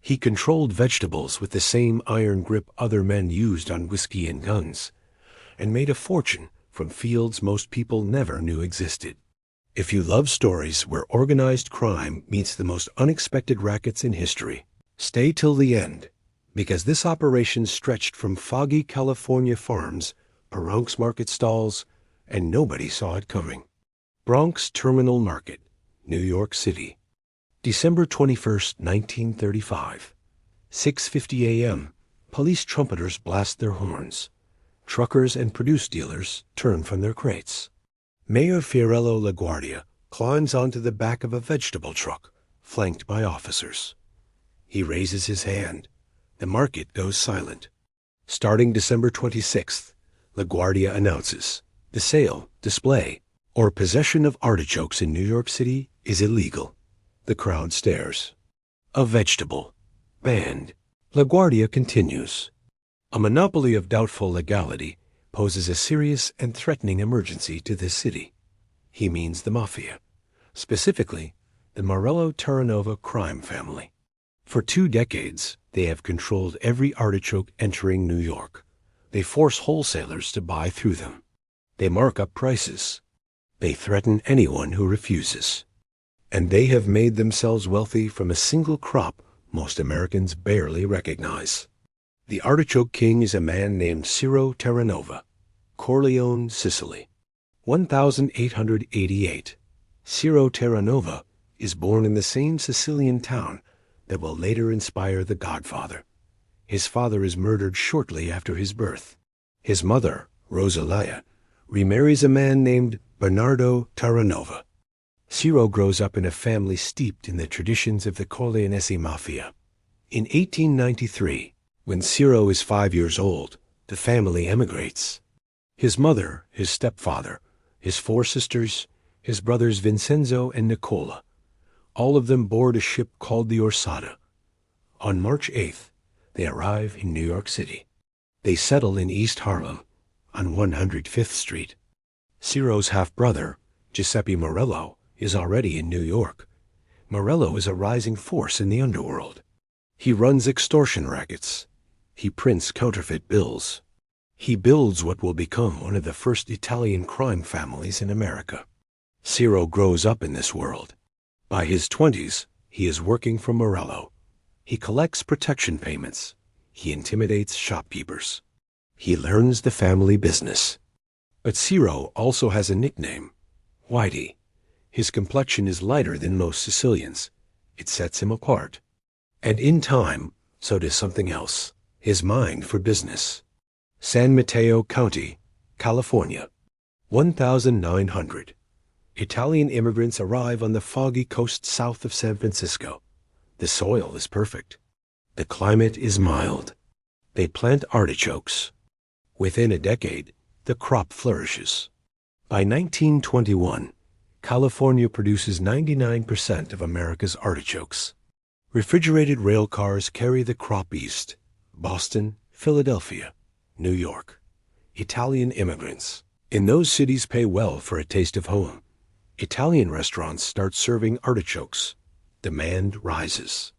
He controlled vegetables with the same iron grip other men used on whiskey and guns, and made a fortune from fields most people never knew existed. If you love stories where organized crime meets the most unexpected rackets in history, stay till the end, because this operation stretched from foggy California farms, Bronx market stalls, and nobody saw it coming. Bronx Terminal Market, New York City. December 21st, 1935. 6:50 a.m. Police trumpeters blast their horns. Truckers and produce dealers turn from their crates. Mayor Fiorello LaGuardia climbs onto the back of a vegetable truck, flanked by officers. He raises his hand. The market goes silent. Starting December 26th, LaGuardia announces, the sale, display, or possession of artichokes in New York City is illegal. The crowd stares. A vegetable. Banned. LaGuardia continues. A monopoly of doubtful legality poses a serious and threatening emergency to this city. He means the Mafia, specifically the Morello-Terranova crime family. For 2 decades, they have controlled every artichoke entering New York. They force wholesalers to buy through them. They mark up prices. They threaten anyone who refuses. And they have made themselves wealthy from a single crop most Americans barely recognize. The Artichoke King is a man named Ciro Terranova, Corleone, Sicily. 1888. Ciro Terranova is born in the same Sicilian town that will later inspire The Godfather. His father is murdered shortly after his birth. His mother, Rosalia, remarries a man named Bernardo Terranova. Ciro grows up in a family steeped in the traditions of the Corleonese Mafia. In 1893, when Ciro is 5 years old, the family emigrates. His mother, his stepfather, his 4 sisters, his brothers Vincenzo and Nicola, all of them board a ship called the Orsada. On March 8th, they arrive in New York City. They settle in East Harlem, on 105th Street. Ciro's half-brother, Giuseppe Morello, is already in New York. Morello is a rising force in the underworld. He runs extortion rackets. He prints counterfeit bills. He builds what will become one of the first Italian crime families in America. Ciro grows up in this world. By his 20s, he is working for Morello. He collects protection payments. He intimidates shopkeepers. He learns the family business. But Ciro also has a nickname, Whitey. His complexion is lighter than most Sicilians. It sets him apart. And in time, so does something else, his mind for business. San Mateo County, California. 1900. Italian immigrants arrive on the foggy coast south of San Francisco. The soil is perfect. The climate is mild. They plant artichokes. Within a decade, the crop flourishes. By 1921, California produces 99% of America's artichokes. Refrigerated rail cars carry the crop east. Boston, Philadelphia, New York. Italian immigrants. In those cities pay well for a taste of home. Italian restaurants start serving artichokes. Demand rises.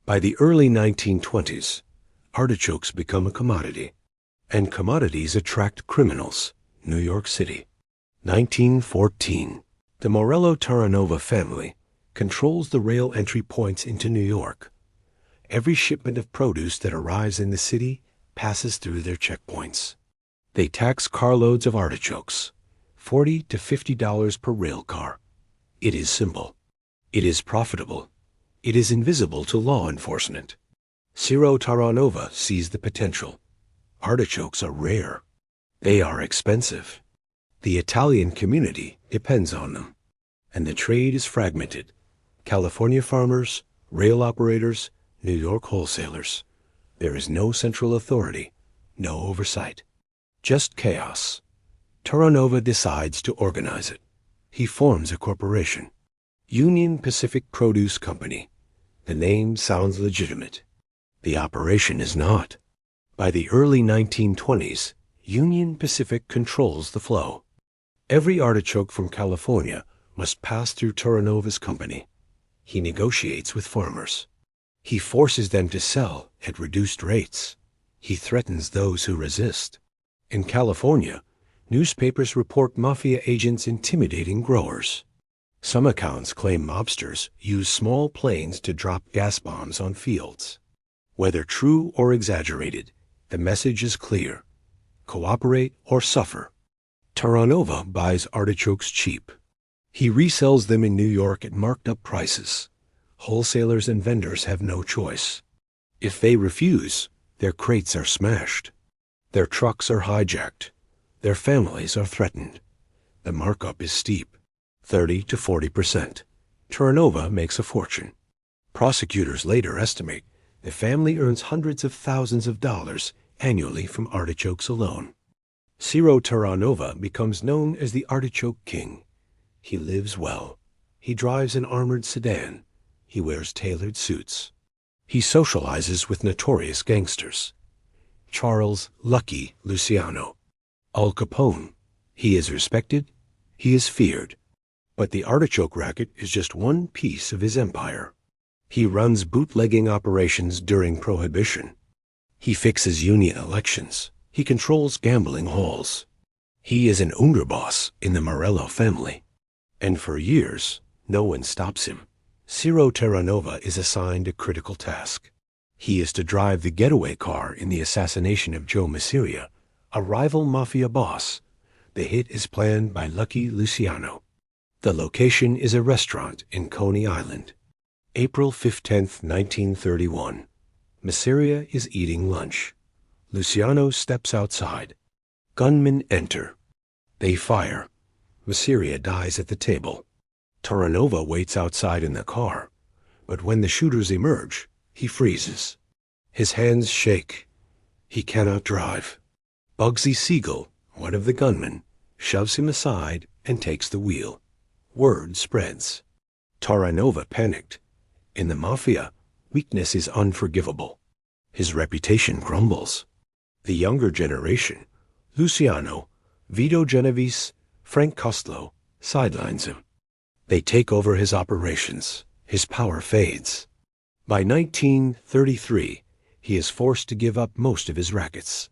By the early 1920s, artichokes become a commodity. And commodities attract criminals. New York City. 1914. The Morello-Terranova family controls the rail entry points into New York. Every shipment of produce that arrives in the city passes through their checkpoints. They tax carloads of artichokes, $40 to $50 per rail car. It is simple. It is profitable. It is invisible to law enforcement. Ciro Terranova sees the potential. Artichokes are rare. They are expensive. The Italian community depends on them. And the trade is fragmented. California farmers, rail operators, New York wholesalers. There is no central authority, no oversight. Just chaos. Terranova decides to organize it. He forms a corporation. Union Pacific Produce Company. The name sounds legitimate. The operation is not. By the early 1920s, Union Pacific controls the flow. Every artichoke from California must pass through Terranova's company. He negotiates with farmers. He forces them to sell at reduced rates. He threatens those who resist. In California, newspapers report Mafia agents intimidating growers. Some accounts claim mobsters use small planes to drop gas bombs on fields. Whether true or exaggerated, the message is clear: cooperate or suffer. Terranova buys artichokes cheap. He resells them in New York at marked up prices. Wholesalers and vendors have no choice. If they refuse, their crates are smashed. Their trucks are hijacked. Their families are threatened. The markup is steep, 30 to 40%. Terranova makes a fortune. Prosecutors later estimate the family earns hundreds of thousands of dollars annually from artichokes alone. Ciro Terranova becomes known as the Artichoke King. He lives well. He drives an armored sedan. He wears tailored suits. He socializes with notorious gangsters. Charles "Lucky" Luciano. Al Capone. He is respected. He is feared. But the artichoke racket is just one piece of his empire. He runs bootlegging operations during Prohibition. He fixes union elections. He controls gambling halls. He is an underboss in the Morello family. And for years, no one stops him. Ciro Terranova is assigned a critical task. He is to drive the getaway car in the assassination of Joe Mafia, a rival Mafia boss. The hit is planned by Lucky Luciano. The location is a restaurant in Coney Island. April 15, 1931. Mafia is eating lunch. Luciano steps outside. Gunmen enter. They fire. Mafia dies at the table. Terranova waits outside in the car, but when the shooters emerge, he freezes. His hands shake. He cannot drive. Bugsy Siegel, one of the gunmen, shoves him aside and takes the wheel. Word spreads. Terranova panicked. In the Mafia, weakness is unforgivable. His reputation crumbles. The younger generation, Luciano, Vito Genovese, Frank Costello, sidelines him. They take over his operations. His power fades. By 1933, he is forced to give up most of his rackets.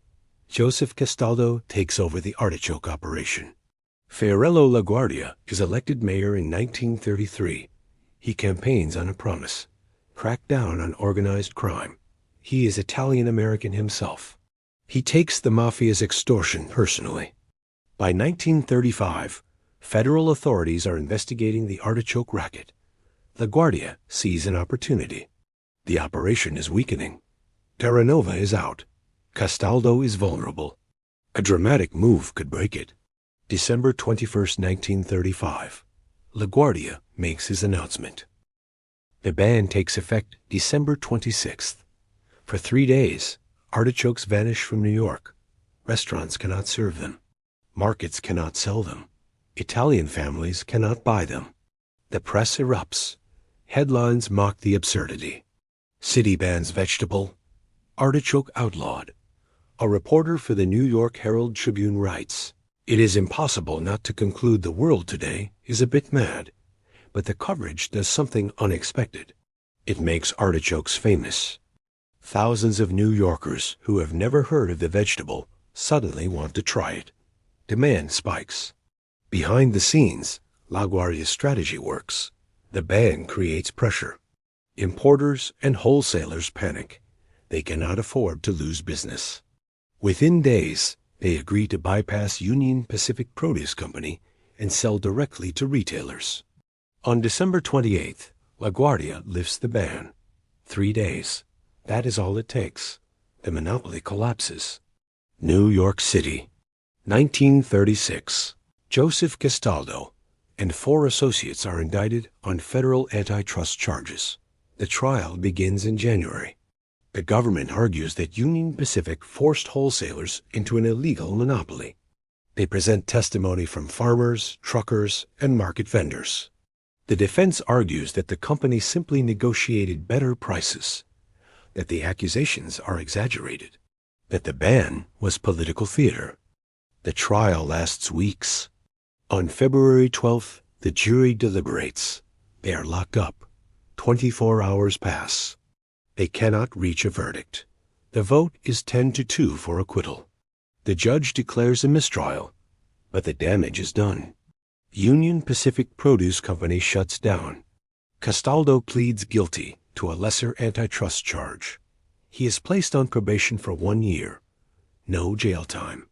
Joseph Castaldo takes over the artichoke operation. Fiorello LaGuardia is elected mayor in 1933. He campaigns on a promise: crack down on organized crime. He is Italian-American himself. He takes the Mafia's extortion personally. By 1935, federal authorities are investigating the artichoke racket. LaGuardia sees an opportunity. The operation is weakening. Terranova is out. Castaldo is vulnerable. A dramatic move could break it. December 21, 1935. LaGuardia makes his announcement. The ban takes effect December 26th. For 3 days, artichokes vanish from New York. Restaurants cannot serve them. Markets cannot sell them. Italian families cannot buy them. The press erupts. Headlines mock the absurdity. City bans vegetable. Artichoke outlawed. A reporter for the New York Herald Tribune writes, "It is impossible not to conclude the world today is a bit mad, but the coverage does something unexpected. It makes artichokes famous. Thousands of New Yorkers who have never heard of the vegetable suddenly want to try it. Demand spikes. Behind the scenes, LaGuardia's strategy works. The ban creates pressure. Importers and wholesalers panic. They cannot afford to lose business. Within days, they agree to bypass Union Pacific Produce Company and sell directly to retailers. On December 28th, LaGuardia lifts the ban. 3 days. That is all it takes. The monopoly collapses. New York City, 1936. Joseph Castaldo and 4 associates are indicted on federal antitrust charges. The trial begins in January. The government argues that Union Pacific forced wholesalers into an illegal monopoly. They present testimony from farmers, truckers, and market vendors. The defense argues that the company simply negotiated better prices, that the accusations are exaggerated, that the ban was political theater. The trial lasts weeks. On February 12th, the jury deliberates. They are locked up. 24 hours pass. They cannot reach a verdict. The vote is 10-2 for acquittal. The judge declares a mistrial, but the damage is done. Union Pacific Produce Company shuts down. Castaldo pleads guilty to a lesser antitrust charge. He is placed on probation for 1 year. No jail time.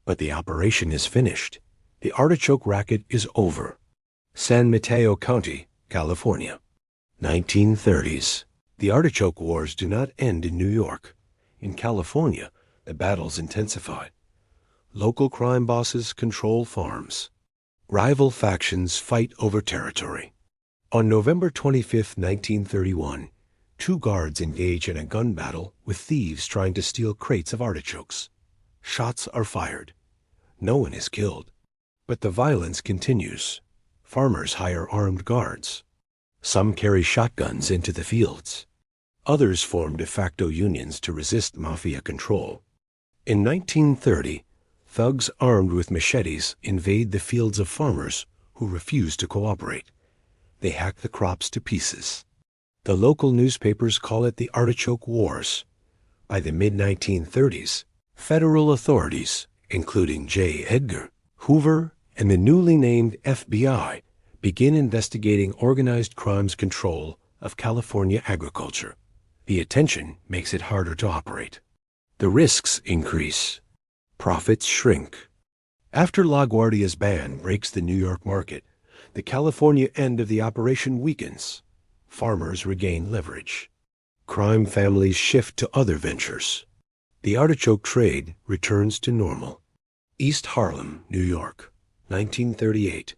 But the operation is finished. The artichoke racket is over. San Mateo County, California. 1930s. The artichoke wars do not end in New York. In California, the battles intensify. Local crime bosses control farms. Rival factions fight over territory. On November 25, 1931, 2 guards engage in a gun battle with thieves trying to steal crates of artichokes. Shots are fired. No one is killed. But the violence continues. Farmers hire armed guards. Some carry shotguns into the fields. Others form de facto unions to resist Mafia control. In 1930, thugs armed with machetes invade the fields of farmers who refuse to cooperate. They hack the crops to pieces. The local newspapers call it the Artichoke Wars. By the mid-1930s, federal authorities, including J. Edgar Hoover and the newly named FBI, begin investigating organized crime's control of California agriculture. The attention makes it harder to operate. The risks increase. Profits shrink. After LaGuardia's ban breaks the New York market, the California end of the operation weakens. Farmers regain leverage. Crime families shift to other ventures. The artichoke trade returns to normal. East Harlem, New York, 1938.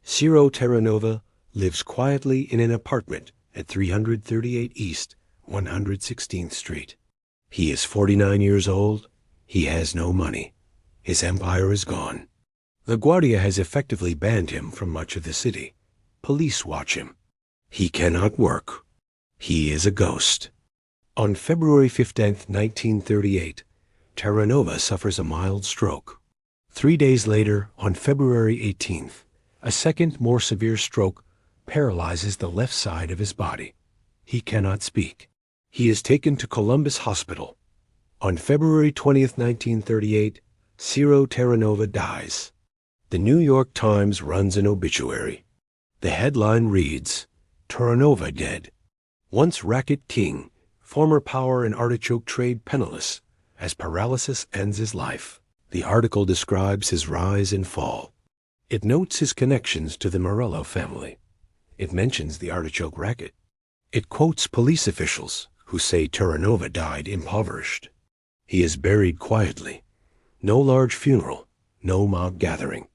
Ciro Terranova lives quietly in an apartment at 338 East 116th Street. He is 49 years old. He has no money. His empire is gone. LaGuardia has effectively banned him from much of the city. Police watch him. He cannot work. He is a ghost. On February 15, 1938, Terranova suffers a mild stroke. 3 days later, on February 18th, a second, more severe stroke paralyzes the left side of his body. He cannot speak. He is taken to Columbus Hospital. On February 20, 1938, Ciro Terranova dies. The New York Times runs an obituary. The headline reads, "Terranova dead. Once Racket King, former power and artichoke trade penniless, as paralysis ends his life." The article describes his rise and fall. It notes his connections to the Morello family. It mentions the artichoke racket. It quotes police officials who say Terranova died impoverished. He is buried quietly. No large funeral, no mob gathering.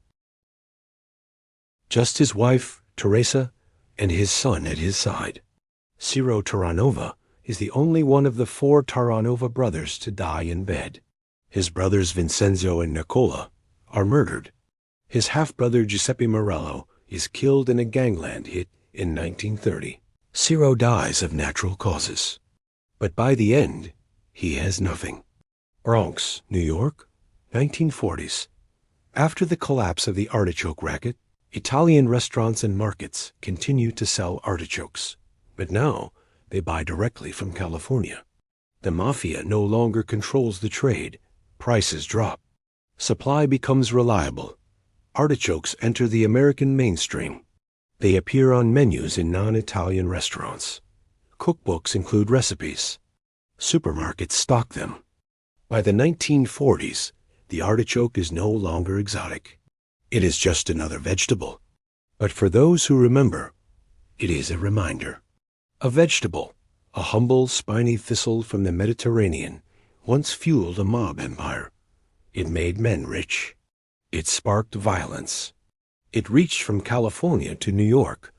Just his wife, Teresa, and his son at his side. Ciro Terranova is the only one of the 4 Terranova brothers to die in bed. His brothers Vincenzo and Nicola are murdered. His half-brother Giuseppe Morello is killed in a gangland hit in 1930. Ciro dies of natural causes. But by the end, he has nothing. Bronx, New York, 1940s. After the collapse of the artichoke racket, Italian restaurants and markets continue to sell artichokes. But now, they buy directly from California. The Mafia no longer controls the trade. Prices drop. Supply becomes reliable. Artichokes enter the American mainstream. They appear on menus in non-Italian restaurants. Cookbooks include recipes. Supermarkets stock them. By the 1940s, the artichoke is no longer exotic. It is just another vegetable. But for those who remember, it is a reminder. A vegetable, a humble, spiny thistle from the Mediterranean, once fueled a mob empire. It made men rich. It sparked violence. It reached from California to New York,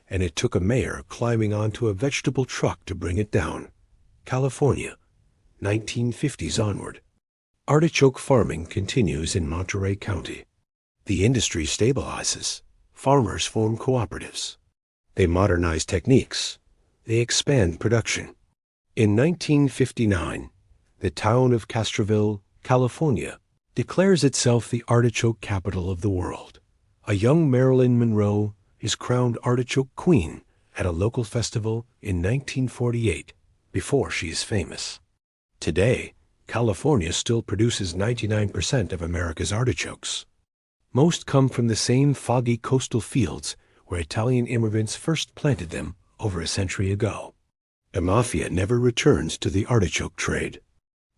and it took a mayor climbing onto a vegetable truck to bring it down. California, 1950s onward. Artichoke farming continues in Monterey County. The industry stabilizes. Farmers form cooperatives. They modernize techniques. They expand production. In 1959, the town of Castroville, California, declares itself the artichoke capital of the world. A young Marilyn Monroe is crowned Artichoke Queen at a local festival in 1948. before she is famous. Today, California still produces 99% of America's artichokes. Most come from the same foggy coastal fields where Italian immigrants first planted them over a century ago. The Mafia never returns to the artichoke trade.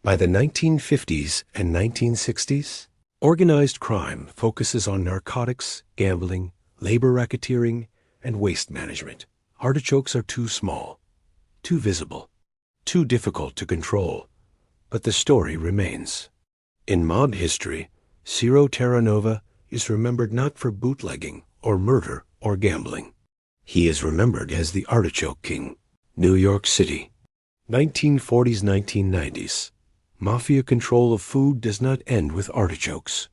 By the 1950s and 1960s, organized crime focuses on narcotics, gambling, labor racketeering, and waste management. Artichokes are too small, too visible, too difficult to control, but the story remains. In mob history, Ciro-Terranova is remembered not for bootlegging or murder or gambling. He is remembered as the Artichoke King, New York City. 1940s-1990s. Mafia control of food does not end with artichokes.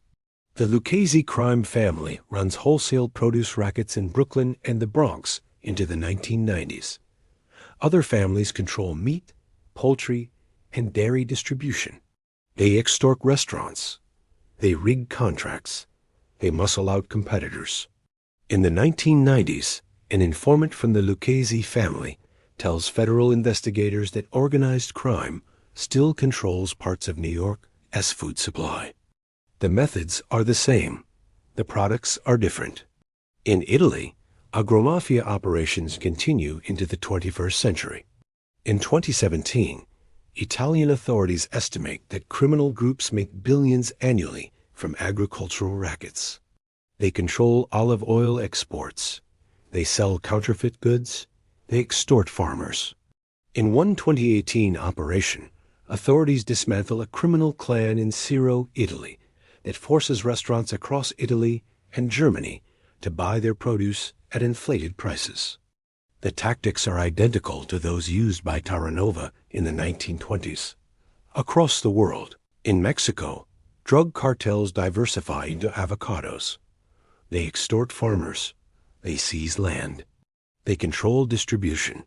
The Lucchese crime family runs wholesale produce rackets in Brooklyn and the Bronx into the 1990s. Other families control meat, poultry, and dairy distribution. They extort restaurants. They rig contracts. They muscle out competitors. In the 1990s, an informant from the Lucchese family tells federal investigators that organized crime still controls parts of New York as food supply. The methods are the same. The products are different. In Italy, agromafia operations continue into the 21st century. In 2017, Italian authorities estimate that criminal groups make billions annually from agricultural rackets. They control olive oil exports. They sell counterfeit goods. They extort farmers. In one 2018 operation, authorities dismantle a criminal clan in Ciro, Italy, that forces restaurants across Italy and Germany to buy their produce at inflated prices. The tactics are identical to those used by Terranova in the 1920s. Across the world, in Mexico, drug cartels diversify into avocados. They extort farmers. They seize land. They control distribution.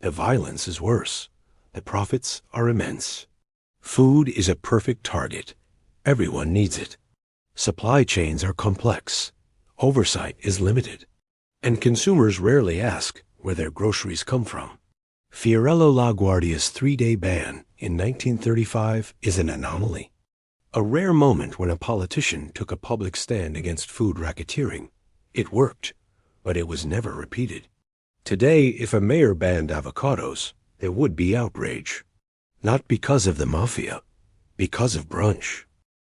The violence is worse. The profits are immense. Food is a perfect target. Everyone needs it. Supply chains are complex. Oversight is limited. And consumers rarely ask where their groceries come from. Fiorello LaGuardia's 3-day ban in 1935 is an anomaly. A rare moment when a politician took a public stand against food racketeering. It worked, but it was never repeated. Today, if a mayor banned avocados, there would be outrage. Not because of the Mafia, because of brunch.